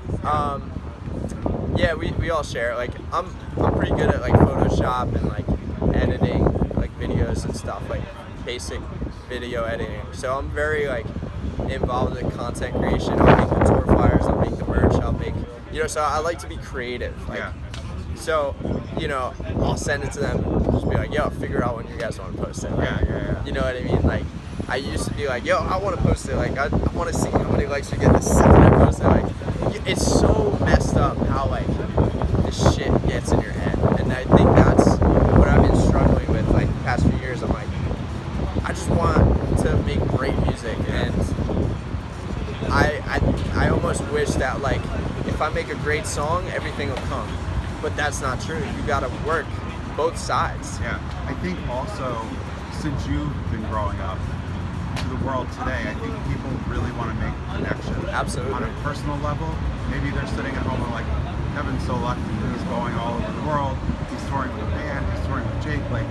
Yeah, we all share. Like, I'm pretty good at like Photoshop and like editing like videos and stuff, like basic video editing. So I'm very like involved in content creation. I'll make the tour flyers, I'll make the merch, I'll make, you know, so I like to be creative. Like, so, you know, I'll send it to them, just be like, yo, figure out when you guys want to post it. Like, you know what I mean? Like, I used to be like, yo, I want to post it. Like, I want to see how many likes we get the second I post it. Like, it's so messed up how, like, this shit gets in your head. And I think that's what I've been struggling with, like, the past few years. I'm like, I just want to make great music, and I almost wish that, like, if I make a great song, everything will come. But that's not true. You gotta work both sides. Yeah. I think also, since you've been growing up to the world today, I think people really want to make a connection. Absolutely. On a personal level. Maybe they're sitting at home and like, Kevin's so lucky, he's going all over the world, he's touring with a band, he's touring with Jake, like,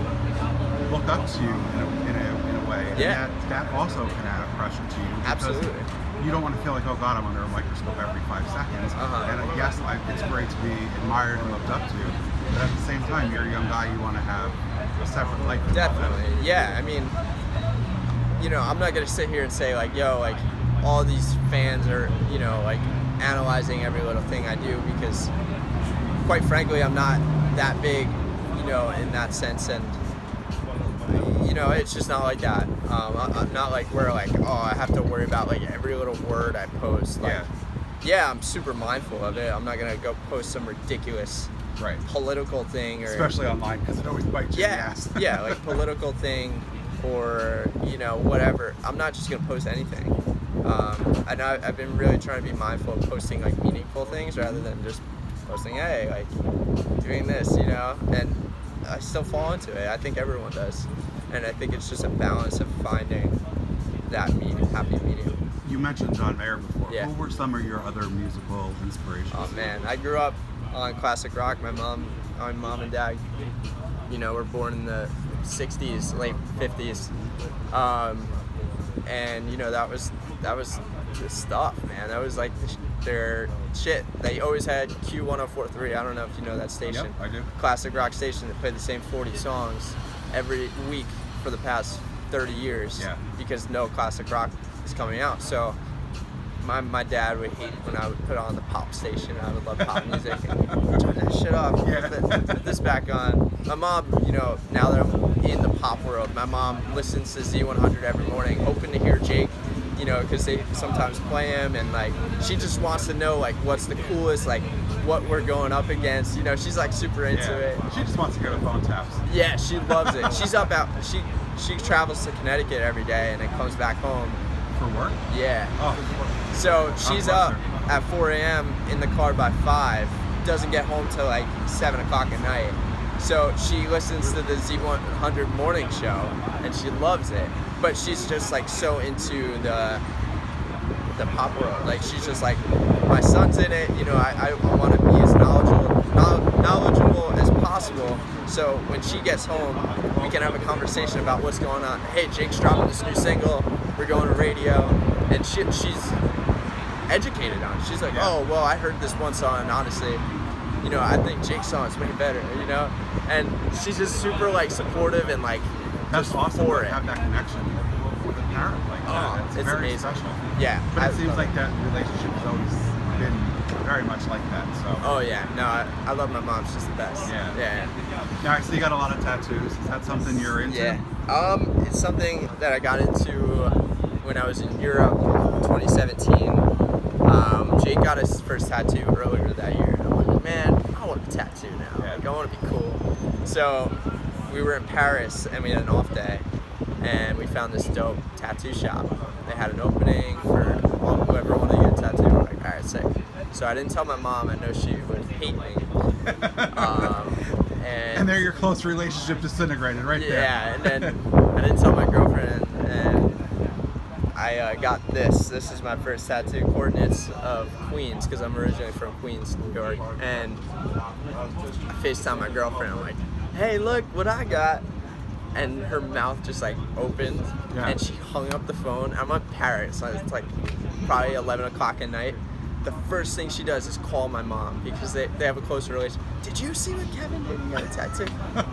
look up to you in a way. And that also can add a pressure to you. Absolutely. You don't want to feel like, oh God, I'm under a microscope every 5 seconds. And yes, it's great to be admired and looked up to, but at the same time, you're a young guy, you want to have a separate life. Definitely, yeah. I mean, you know, I'm not gonna sit here and say like, yo, like, all these fans are, you know, like, analyzing every little thing I do, because quite frankly, I'm not that big, you know, in that sense, and you know, it's just not like that. I'm not like where like, oh, I have to worry about like every little word I post. Like, yeah, I'm super mindful of it. I'm not gonna go post some ridiculous political thing, or especially online, because it always bites you in the ass. Yeah, like political thing, or, you know, whatever. I'm not just gonna post anything. And I've been really trying to be mindful of posting like meaningful things rather than just posting, hey, like, doing this, you know. And I still fall into it. I think everyone does. And I think it's just a balance of finding that happy medium. You mentioned John Mayer before. Yeah. Who were some of your other musical inspirations? Oh man, I grew up on classic rock. My mom and dad, you know, were born in the 60s, late 50s. And, you know, that was the stuff, man. That was like their shit. They always had Q1043. I don't know if you know that station. Yep, I do. Classic rock station that played the same 40 songs every week for the past 30 years. Yeah. Because no classic rock is coming out. So my dad would hate when I would put on the pop station. I would love pop music and turn that shit off. Put this back on. My mom, you know, now that I'm in the pop world, my mom listens to Z100 every morning, hoping to hear Jake you know, because they sometimes play them, and like she just wants to know like what's the coolest, like what we're going up against. You know, she's like super into it. She just wants to go to phone taps. Yeah, she loves it. She's up out. She travels to Connecticut every day and then comes back home. For work? Yeah. Oh. So she's up at 4 a.m. in the car by 5. Doesn't get home till like 7 o'clock at night. So she listens to the Z100 morning show and she loves it. But she's just like so into the pop world. Like she's just like, my son's in it. You know, I want to be as knowledgeable as possible. So when she gets home, we can have a conversation about what's going on. Hey, Jake's dropping this new single. We're going to radio, and she's educated on it. She's like, oh, well, I heard this one song, and honestly, you know, I think Jake's song is way better, you know? And she's just super, like, supportive and, like, that's just awesome for to it. have that connection with a parent like that. It's very amazing. special. Yeah. But it seems like that relationship has always been very much like that, so. Oh, yeah. No, I love my mom. She's the best. Yeah. Now, so you got a lot of tattoos. Is that something you're into? Yeah. It's something that I got into when I was in Europe, 2017. Jake got his first tattoo earlier that year. And I'm like, man, I want a tattoo now. Like, I want to be cool. So we were in Paris and we had an off day, and we found this dope tattoo shop. They had an opening for whoever wanted to get a tattoo. We're like, all right, sick. So I didn't tell my mom. I know she would hate me. And there your close relationship disintegrated right there. Yeah, and then I didn't tell my girlfriend, and I got this. This is my first tattoo, coordinates of Queens, because I'm originally from Queens, New York. And I FaceTime my girlfriend. I'm like, hey, look what I got. And her mouth just like opened, and she hung up the phone. I'm in Paris, so it's like probably 11 o'clock at night. The first thing she does is call my mom, because they have a close relationship. Did you see what Kevin did? He got a tattoo.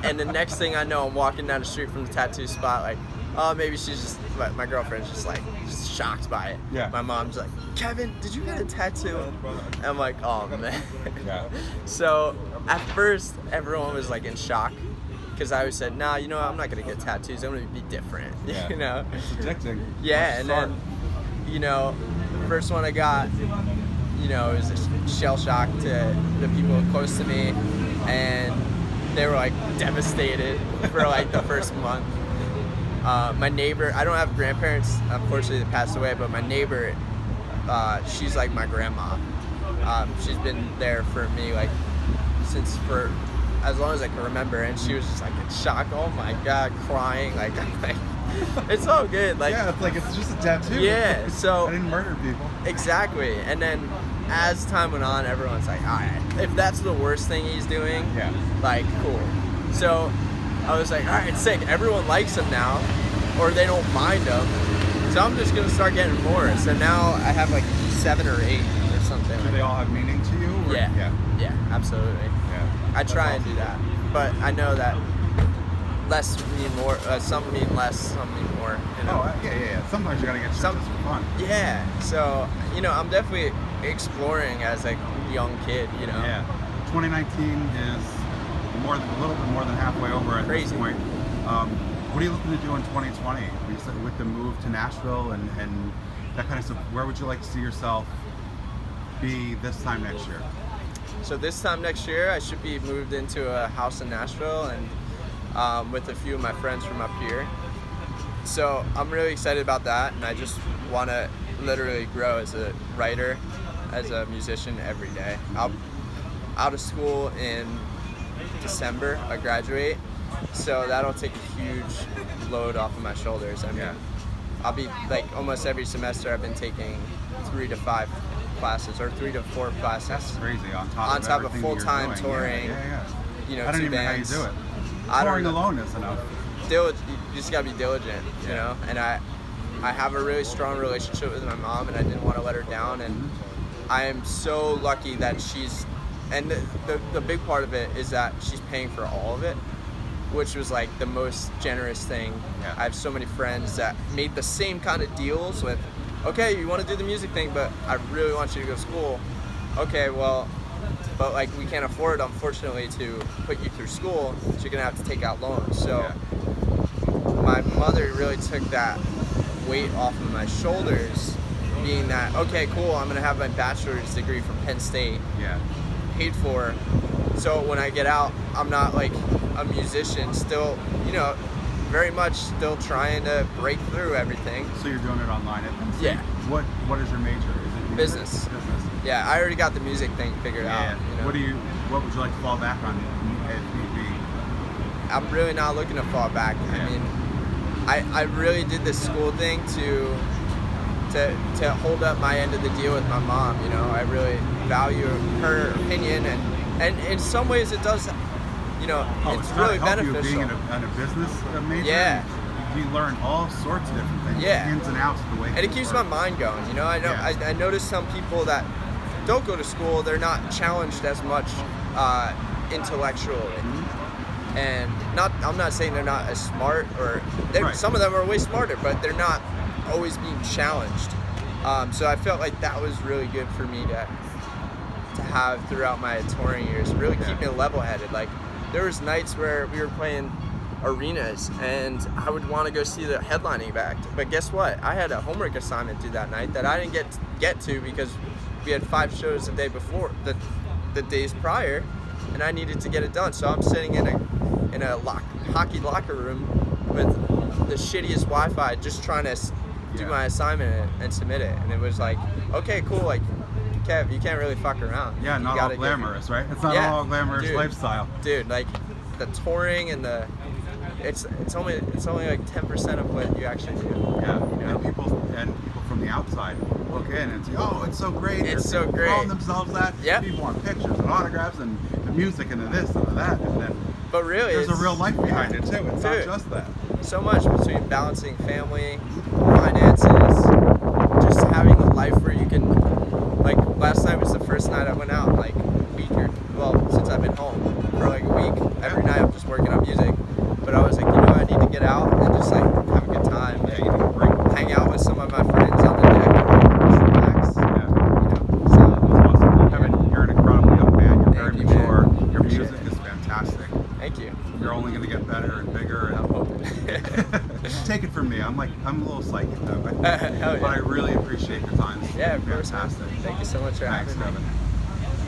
And the next thing I know, I'm walking down the street from the tattoo spot, like, oh, maybe she's just, my girlfriend's just like, just shocked by it. Yeah. My mom's like, Kevin, did you get a tattoo? And I'm like, oh, man. Yeah. So at first, everyone was like in shock, because I always said, nah, you know what? I'm not going to get tattoos. I'm going to be different, you know? It's addicting. Yeah, and then, you know, the first one I got, you know, it was a shell shock to the people close to me, and they were like devastated for like the first month. My neighbor, I don't have grandparents, unfortunately they passed away, but my neighbor, she's like my grandma. She's been there for me like since for as long as I can remember, and she was just like in shock. Oh my God, crying, like I'm like, it's all good. Like, yeah, it's like it's just a tattoo. Yeah, so I didn't murder people. Exactly, and then as time went on, everyone's like, all right, if that's the worst thing he's doing, like, cool. So I was like, all right, sick. Everyone likes him now, or they don't mind him. So I'm just gonna start getting more. So now I have like 7 or 8 or something. Do they all have meaning to you? Or? Yeah, absolutely. Yeah. I try and do that, but I know that less mean more. Some mean less, some mean more. You know? Oh, yeah. Sometimes you gotta get some for fun. Yeah. So you know, I'm definitely exploring as a young kid. You know. Yeah. 2019 is a little bit more than halfway over at this point. What are you looking to do in 2020? With the move to Nashville and that kind of stuff, where would you like to see yourself be this time next year? So this time next year, I should be moved into a house in Nashville, and with a few of my friends from up here. So I'm really excited about that, and I just want to literally grow as a writer, as a musician every day. I'm out of school in December. I graduate, so that'll take a huge load off of my shoulders. I mean, I'll be like almost every semester I've been taking 3 to 5 classes or 3 to 4 classes. That's crazy. On top of full-time touring. You know, I don't 2 even bands. know how you do it. Touring alone is enough. You just gotta be diligent, you know. And I have a really strong relationship with my mom, and I didn't want to let her down. And I am so lucky that she's, and the big part of it is that she's paying for all of it, which was like the most generous thing. I have so many friends that made the same kind of deals with, okay, you want to do the music thing, but I really want you to go to school. Okay, well, but like we can't afford, unfortunately, to put you through school, so you're gonna have to take out loans. So my mother really took that weight off of my shoulders, being that, okay, cool, I'm gonna have my bachelor's degree from Penn State, paid for. So when I get out, I'm not like a musician, still, you know, very much still trying to break through everything. So you're doing it online at Penn State? Yeah. What is your major? Is it music? Business. Yeah, I already got the music thing figured out. You know? What would you like to fall back on if need be? I'm really not looking to fall back. I mean, I really did this school thing to hold up my end of the deal with my mom. You know, I really value her opinion, and in some ways it does. You know, it's really beneficial. Being in a business major. Yeah. We learn all sorts of different things, ins and outs of the way. And it keeps my mind going. You know, I know. I notice some people that don't go to school, they're not challenged as much intellectually. And I'm not saying they're not as smart, or some of them are way smarter, but they're not always being challenged. So I felt like that was really good for me to have throughout my touring years. Really keep me level-headed. Like, there was nights where we were playing arenas and I would want to go see the headlining act, but guess what? I had a homework assignment due that night that I didn't get to because we had 5 shows the day before, the days prior, and I needed to get it done. So I'm sitting in a hockey locker room with the shittiest Wi-Fi, just trying to do my assignment and submit it. And it was like, okay, cool, like, Kev, you can't really fuck around. Yeah, not all glamorous, right? It's not all glamorous lifestyle. Dude, like, the touring and the it's only like 10% of what you actually do. Yeah, you know? and people from the outside look in and say, "Oh, it's so great! It's so great." Calling themselves that. Yeah. People want pictures and autographs and the music and the this and the that, and then. But really, there's a real life behind it too. It's not just that. So much between balancing family, finances, just having a life where you can. Like, last night was the first night I went out, like, since I've been home for like a week. Every night I'm just working on music. But I was like, you know, I need to get out and just like have a good time. Like, hang out with some of my friends on the deck and just relax. Yeah. You know, so that's awesome. Kevin, you're an incredible young man. You're very mature. Your music is fantastic. Thank you. You're only going to get better and bigger. And I'm hoping. Take it from me. I'm a little psychic though, but Hell yeah. I really appreciate your time. Yeah, of course. Fantastic. Thank you so much for having me. Thanks, Kevin.